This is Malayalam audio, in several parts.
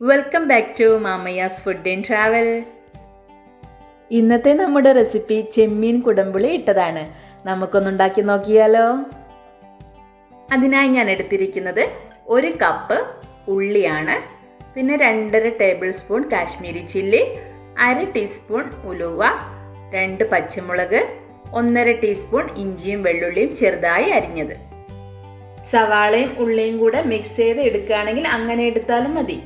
Welcome back to Mamayya's food and travel. ഇന്നത്തെ നമ്മുടെ റെസിപ്പി ചെമ്മീൻ കുടംപുളി ഇട്ടതാണ്. നമുക്കൊന്നുണ്ടാക്കി നോക്കിയാലോ? അതിനായി ഞാൻ എടുത്തിരിക്കുന്നത് 1 കപ്പ് ഉള്ളിയാണ്, പിന്നെ 2.5 table spoon Kashmiri chilli, 1/2 teaspoon ഉലുവ, 2 പച്ചമുളക്, 1.5 ടീസ്പൂൺ ഇഞ്ചിയും വെള്ളുള്ളിയും ചെറുതായി അരിഞ്ഞത്. സവാളയും ഉള്ളിയും കൂടെ മിക്സ് ചെയ്ത് എടുക്കുകയാണെങ്കിൽ അങ്ങനെ എടുത്താലും മതി.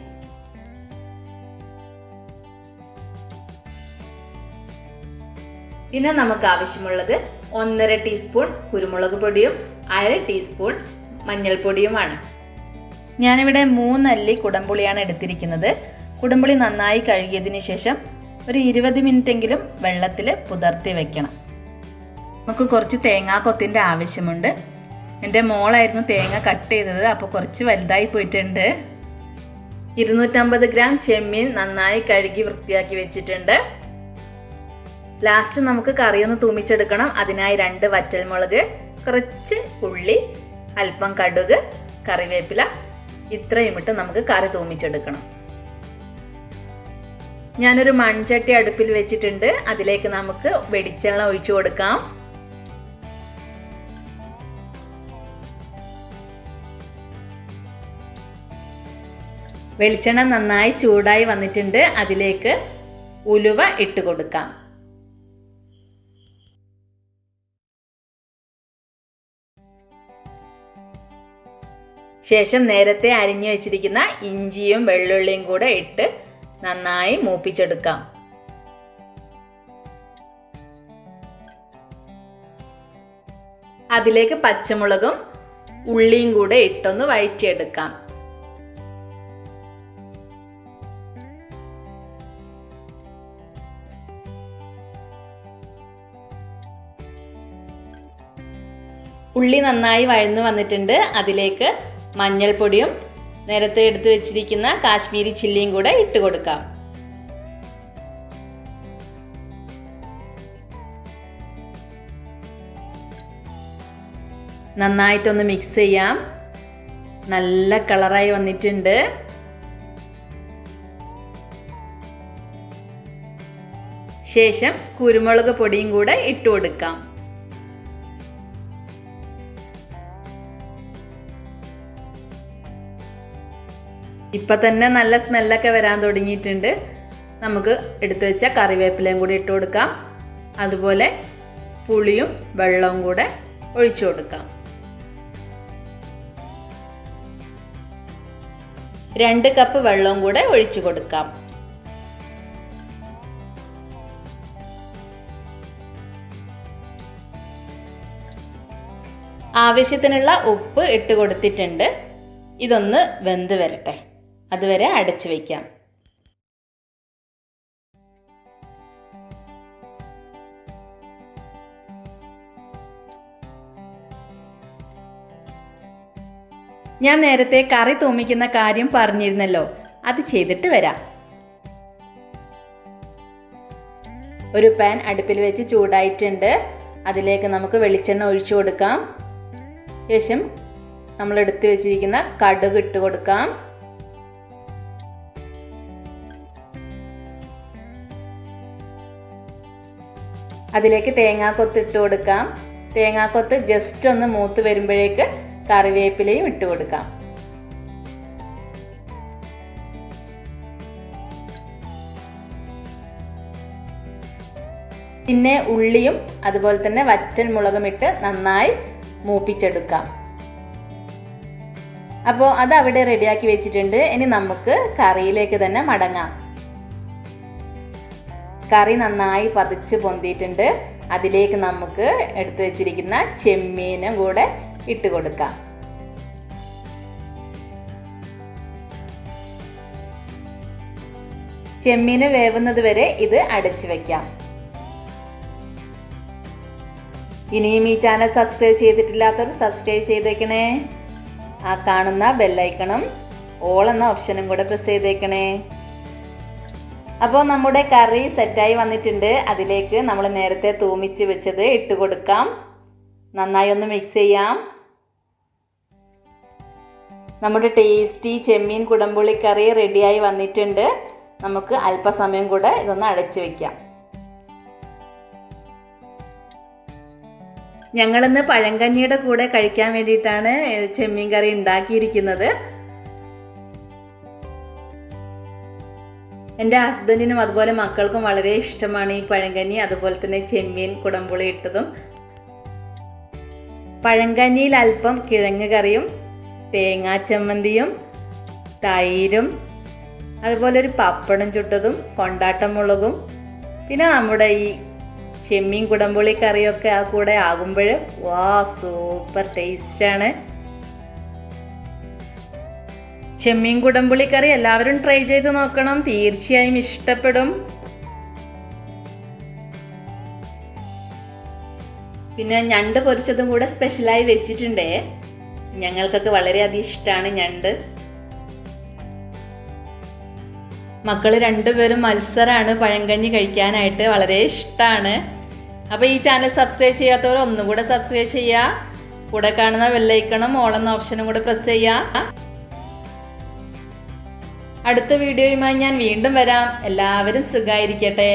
പിന്നെ നമുക്ക് ആവശ്യമുള്ളത് 1.5 ടീസ്പൂൺ കുരുമുളക് പൊടിയും 1/2 ടീസ്പൂൺ മഞ്ഞൾപ്പൊടിയുമാണ്. ഞാനിവിടെ 3 അല്ലി കുടംപുളിയാണ് എടുത്തിരിക്കുന്നത്. കുടംപുളി നന്നായി കഴുകിയതിന് ശേഷം ഒരു 20 മിനിറ്റെങ്കിലും വെള്ളത്തിൽ പുതർത്തി വെക്കണം. നമുക്ക് കുറച്ച് തേങ്ങാക്കൊത്തിൻ്റെ ആവശ്യമുണ്ട്. എൻ്റെ മോളായിരുന്നു തേങ്ങ കട്ട് ചെയ്തത്, അപ്പോൾ കുറച്ച് വലുതായി പോയിട്ടുണ്ട്. 250 ഗ്രാം ചെമ്മീൻ നന്നായി കഴുകി വൃത്തിയാക്കി വെച്ചിട്ടുണ്ട്. ലാസ്റ്റ് നമുക്ക് കറിയൊന്ന് തൂമിച്ചെടുക്കണം. അതിനായി 2 വറ്റൽമുളക്, കുറച്ച് ഉള്ളി, അല്പം കടുക്, കറിവേപ്പില, ഇത്രയും ഇട്ട് നമുക്ക് കറി തൂമിച്ചെടുക്കണം. ഞാനൊരു മൺചട്ടി അടുപ്പിൽ വെച്ചിട്ടുണ്ട്. അതിലേക്ക് നമുക്ക് വെളിച്ചെണ്ണ ഒഴിച്ചു കൊടുക്കാം. വെളിച്ചെണ്ണ നന്നായി ചൂടായി വന്നിട്ടുണ്ട്. അതിലേക്ക് ഉലുവ ഇട്ട് കൊടുക്കാം. ശേഷം നേരത്തെ അരിഞ്ഞു വെച്ചിരിക്കുന്ന ഇഞ്ചിയും വെള്ളുള്ളിയും കൂടെ ഇട്ട് നന്നായി മൂപ്പിച്ചെടുക്കാം. അതിലേക്ക് പച്ചമുളകും ഉള്ളിയും കൂടെ ഇട്ടൊന്ന് വഴറ്റിയെടുക്കാം. ഉള്ളി നന്നായി വഴന്നു വന്നിട്ടുണ്ട്. അതിലേക്ക് മഞ്ഞൾപ്പൊടിയും നേരത്തെ എടുത്തു വെച്ചിരിക്കുന്ന കാശ്മീരി ചില്ലിയും കൂടെ ഇട്ട് കൊടുക്കാം. നന്നായിട്ടൊന്ന് മിക്സ് ചെയ്യാം. നല്ല കളറായി വന്നിട്ടുണ്ട്. ശേഷം കുരുമുളക് പൊടിയും കൂടെ ഇട്ട് കൊടുക്കാം. ഇപ്പം തന്നെ നല്ല സ്മെല്ലൊക്കെ വരാൻ തുടങ്ങിയിട്ടുണ്ട്. നമുക്ക് എടുത്തു വെച്ച കറിവേപ്പിലയും കൂടി ഇട്ട് കൊടുക്കാം. അതുപോലെ പുളിയും വെള്ളവും കൂടെ ഒഴിച്ചു കൊടുക്കാം. 2 കപ്പ് വെള്ളവും കൂടെ ഒഴിച്ചു കൊടുക്കാം. ആവശ്യത്തിനുള്ള ഉപ്പ് ഇട്ട് കൊടുത്തിട്ടുണ്ട്. ഇതൊന്ന് വെന്ത് വരട്ടെ. അതുവരെ അടച്ചു വയ്ക്കാം. ഞാൻ നേരത്തെ കറി തൂമിക്കുന്ന കാര്യം പറഞ്ഞിരുന്നല്ലോ, അത് ചെയ്തിട്ട് വരാം. ഒരു പാൻ അടുപ്പിൽ വെച്ച് ചൂടായിട്ടുണ്ട്. അതിലേക്ക് നമുക്ക് വെളിച്ചെണ്ണ ഒഴിച്ചു കൊടുക്കാം. ശേഷം നമ്മൾ എടുത്തു വെച്ചിരിക്കുന്ന കടുക് ഇട്ട് കൊടുക്കാം. അതിലേക്ക് തേങ്ങാക്കൊത്ത് ഇട്ട് കൊടുക്കാം. തേങ്ങാക്കൊത്ത് ജസ്റ്റ് ഒന്ന് മൂത്ത് വരുമ്പോഴേക്ക് കറിവേപ്പിലയും ഇട്ട് കൊടുക്കാം. പിന്നെ ഉള്ളിയും അതുപോലെ തന്നെ വറ്റൽ മുളകും ഇട്ട് നന്നായി മൂപ്പിച്ചെടുക്കാം. അപ്പോൾ അത് അവിടെ റെഡിയാക്കി വെച്ചിട്ടുണ്ട്. ഇനി നമുക്ക് കറിയിലേക്ക് തന്നെ മടങ്ങാം. കറി നന്നായി പതിച്ച് പൊന്തിയിട്ടുണ്ട്. അതിലേക്ക് നമുക്ക് എടുത്തു വെച്ചിരിക്കുന്ന ചെമ്മീനും കൂടെ ഇട്ട് കൊടുക്കാം. ചെമ്മീന് വേവുന്നത് വരെ ഇത് അടച്ചു വെക്കാം. ഇനിയും ഈ ചാനൽ സബ്സ്ക്രൈബ് ചെയ്തിട്ടില്ലാത്തവർ സബ്സ്ക്രൈബ് ചെയ്തേക്കണേ. ആ കാണുന്ന ബെല്ലൈക്കണം ഓൾ എന്ന ഓപ്ഷനും കൂടെ പ്രസ് ചെയ്തേക്കണേ. അപ്പോൾ നമ്മുടെ കറി സെറ്റായി വന്നിട്ടുണ്ട്. അതിലേക്ക് നമ്മൾ നേരത്തെ തൂമിച്ച് വെച്ചത് ഇട്ട് കൊടുക്കാം. നന്നായി ഒന്ന് മിക്സ് ചെയ്യാം. നമ്മുടെ ടേസ്റ്റി ചെമ്മീൻ കുടംപുളി കറി റെഡിയായി വന്നിട്ടുണ്ട്. നമുക്ക് അല്പസമയം കൂടെ ഇതൊന്ന് അടച്ചു വയ്ക്കാം. ഞങ്ങളിന്ന് പഴങ്കഞ്ഞിയുടെ കൂടെ കഴിക്കാൻ വേണ്ടിയിട്ടാണ് ചെമ്മീൻ കറി ഉണ്ടാക്കിയിരിക്കുന്നത്. എൻ്റെ ഹസ്ബൻഡിനും അതുപോലെ മക്കൾക്കും വളരെ ഇഷ്ടമാണ് ഈ പഴങ്കഞ്ഞി, അതുപോലെ തന്നെ ചെമ്മീൻ കുടംപുളി ഇട്ടതും. പഴങ്കഞ്ഞിയിൽ അല്പം കിഴങ്ങ് കറിയും തേങ്ങാ ചമ്മന്തിയും തൈരും അതുപോലെ ഒരു പപ്പടം ചുട്ടതും കൊണ്ടാട്ടം മുളകും പിന്നെ നമ്മുടെ ഈ ചെമ്മീൻ കുടംപുളി കറിയൊക്കെ ആ കൂടെ ആകുമ്പോൾ വാ സൂപ്പർ ടേസ്റ്റാണ്. ചെമ്മീൻ കുടംപുളി കറി എല്ലാവരും ട്രൈ ചെയ്ത് നോക്കണം, തീർച്ചയായും ഇഷ്ടപ്പെടും. പിന്നെ ഞണ്ട് പൊരിച്ചതും കൂടെ സ്പെഷ്യലായി വെച്ചിട്ടുണ്ടേ. ഞങ്ങൾക്കൊക്കെ വളരെയധികം ഇഷ്ടമാണ് ഞണ്ട്. മക്കൾ രണ്ടുപേരും മത്സരമാണ് പഴങ്കഞ്ഞി കഴിക്കാനായിട്ട്, വളരെ ഇഷ്ടമാണ്. അപ്പോൾ ഈ ചാനൽ സബ്സ്ക്രൈബ് ചെയ്യാത്തവർ ഒന്നുകൂടെ സബ്സ്ക്രൈബ് ചെയ്യുക. കൂടെ കാണുന്ന ബെല്ലൈക്കണും ഓൾ എന്ന ഓപ്ഷനും കൂടെ പ്രസ് ചെയ്യുക. അടുത്ത വീഡിയോയുമായി ഞാൻ വീണ്ടും വരാം. എല്ലാവരും സുഖമായിരിക്കട്ടെ.